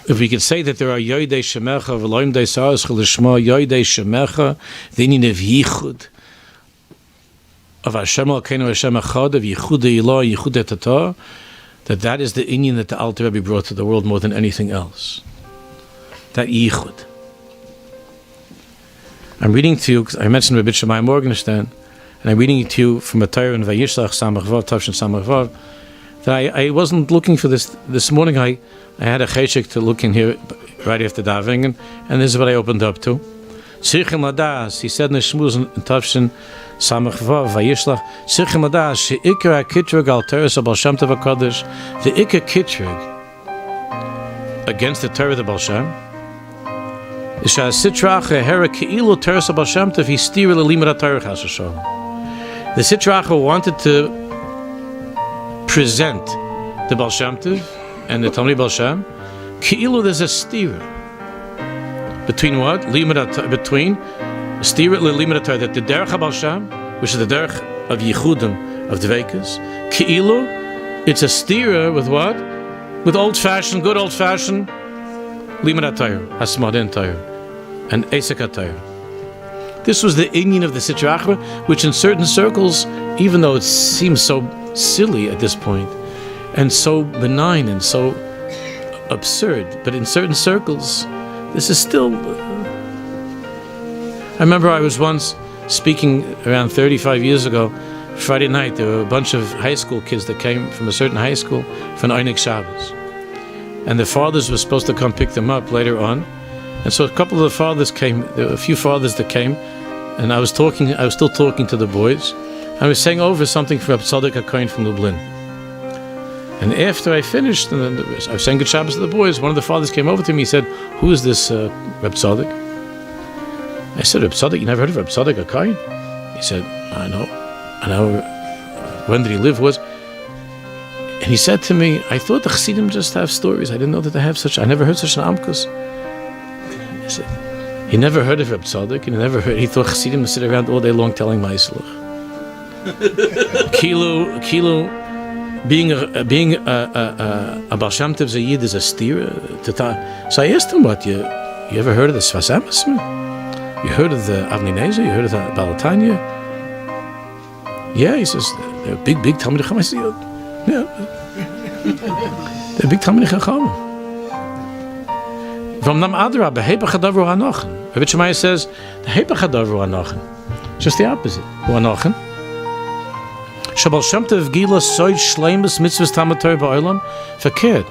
if we could say that there are Yoidei Shemecha, V'loim Dei Sa'aschel L'Shma, Yoidei Shemecha, the inyan of Yichud, of Hashem Elokeinu Hashem Echad, of Yichud Ilah, Yichud Etatah, that is the inyan that the Alter Rebbe brought to the world more than anything else. That Yichud. I'm reading to you, because I mentioned Rebbe Shammai Morgenstern, and I'm reading to you from a Torah in Vayishlach Samach Vav, Tavshin Samach Vav, that I wasn't looking for this morning. I had a cheshik to look in here right after davening, and this is what I opened up to. Tzrichim ladas, he said in the Shmuz in Tavshin Samach Vav, Vayishlach, Tzrichim ladas, she'ikar ha'kitrug al Teres Baal Shem Tov HaKadosh, the ikar kitrug against the Torah of the Baal Shem, is sha'asitracha hera ke'ilu Teres Baal Shem Tov histira l'limud ha'Torah chas v'sholom. The Sitracha wanted to present the Baal Shem Tov and the Talmidei Baal Shem ke'ilu there's a stira between what? Between stira l'limud ha'Torah, that the derech ha'Baal Shem, which is the derech of Yichudim, of Dveikus, ke'ilu, it's a stira with what? With good old-fashioned limud ha'Torah, hasmadin Torah, and esek ha'Torah. This was the inyan of the Sitra Achra, which in certain circles, even though it seems so silly at this point, and so benign and so absurd, but in certain circles, this is still... I remember I was once speaking around 35 years ago, Friday night, there were a bunch of high school kids that came from a certain high school for an Einik Shabbos. And the fathers were supposed to come pick them up later on. And so a couple of the fathers came, there were a few fathers that came, and I was still talking to the boys. I was saying over something from Reb Tzadok HaKohen from Lublin. And after I finished, and I was saying good Shabbos to the boys, one of the fathers came over to me, he said, "Who is this Reb Tzadok?" I said, "Reb Tzadok, you never heard of Reb Tzadok HaKohen?" He said, I know, when did he live was? And he said to me, "I thought the Chassidim just have stories. I didn't know that they have such, I never heard such an amkus." He said, he never heard of Reb Tzadok, he thought Chassidim would sit around all day long telling Maislach. Kilo, being a Baal Shem Tov Zayid is a stira. So I asked him, "What, you ever heard of the Sfas Emes? You heard of the Avnei Nezer? You heard of the Balatanya?" "Yeah," he says, "they're big Talmidei Chacham." I said, "Yeah, they're big Talmidei Chacham." From Nam Adra, Behepach Hadavar Hanochen. Rebbe Shammai says, the Hepach Hadavar Hanochen. Just the opposite. Hanochen. Shabal Shem Tov Gila Soid Shleimus Mitzvahs Talmud Torah Ba'olam. Verkehrt.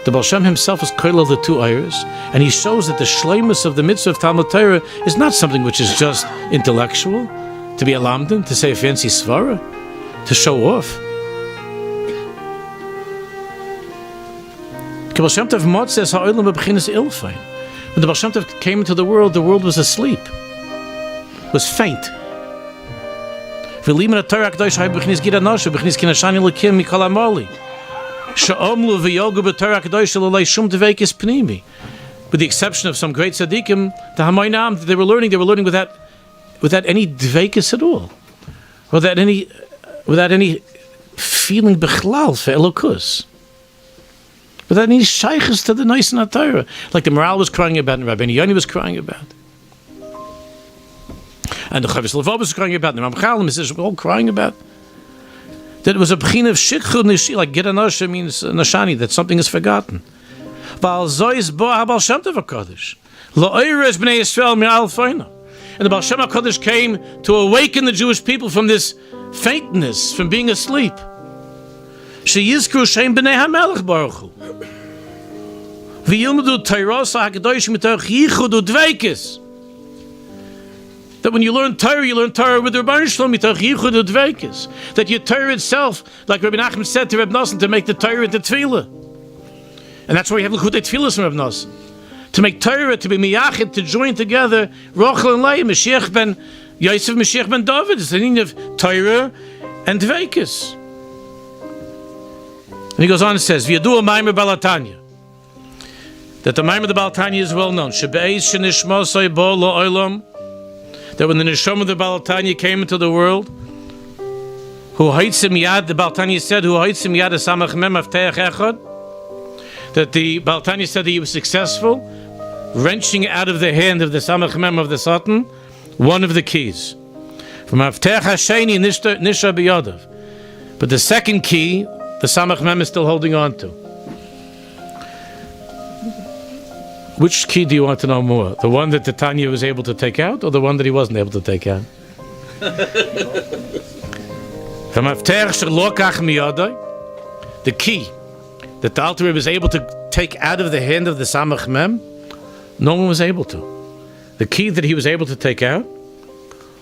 The Baal Shem himself is koil of the two ayers, and he shows that the shleimus of the mitzvah of Talmud Torah is not something which is just intellectual, to be a lamdan, to say a fancy svara, to show off. When the Baal Shem Tov came into the world was asleep, was faint. With the exception of some great tzaddikim, the Hamayim that they were learning without any dveikus at all, without any feeling bechlal for elokus, without any shaykhs to the nice and Torah, like the Maral was crying about and Rabbeinu Yoni was crying about, and the Chavis Levov was crying about, and the Ramchal were all crying about. That it was a b'china of shikchud nishi, like get a nasha means nashani, that something is forgotten. And the Baal Shem HaKadosh came to awaken the Jewish people from this faintness, from being asleep. Sheyizkru Shem b'nei HaMelech Baruch Hu. V'yilmedu Teiros HaKadosh mitoch yichud udveikis. That when you learn Torah with the Rebbeinu Shalom mitoch yichud udveikis. That your Torah itself, like Rabbi Nachman said to Reb Nosson, to make the Torah into tefillah. And that's why we have L'chutei Tefillas from Reb Nosson. To make Torah, to be miyachid, to join together Rochel and Leah, Mashiach ben Yosef, Mashiach ben David. It's the meaning of Torah and Dveikis. And he goes on and says, V'yadu Maimer Balatanya. That the Maimer of the Balatanya is well known. Shebe'ez shenishma soibo lo olam. That when the Neshama of the Balatanya came into the world, Hu haitzim yad, the Balatanya said, Hu haitzim yad asamach mem avteach echad. that the Baal Tanya said that he was successful wrenching out of the hand of the Samach Mem of the Satan one of the keys. From Avtech Hasheni Nisha Biyadav. But the second key, the Samach Mem is still holding on to. Which key do you want to know more? The one that the Tanya was able to take out, or the one that he wasn't able to take out? The key that the Alter Rebbe was able to take out of the hand of the Samach Mem, no one was able to. The key that he was able to take out,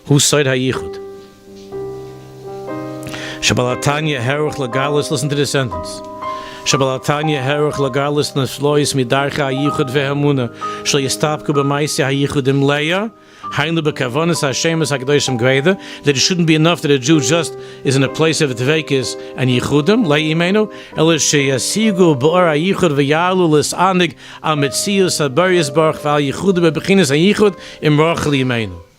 who said Hayichud? Shabbalatanya Heruch Lagalis, listen to this sentence. Shabbalatanya Heruch Lagalis Naflois Midarcha Hayichud Vehamuna Shal Yistabku B'maisi Hayichudim Leia Hainu B'Kavonis Hashemus HaKadoshim Greda, that it shouldn't be enough that a Jew just is in a place of Tvekis and Yichudim Lei Imenu El Sheyasigu B'Or Hayichud V'Yalu L'Sanig Al Metzius HaBarius Baruch V'Al Yichudim B'Bechinas Hayichud Imroch L'Imenu.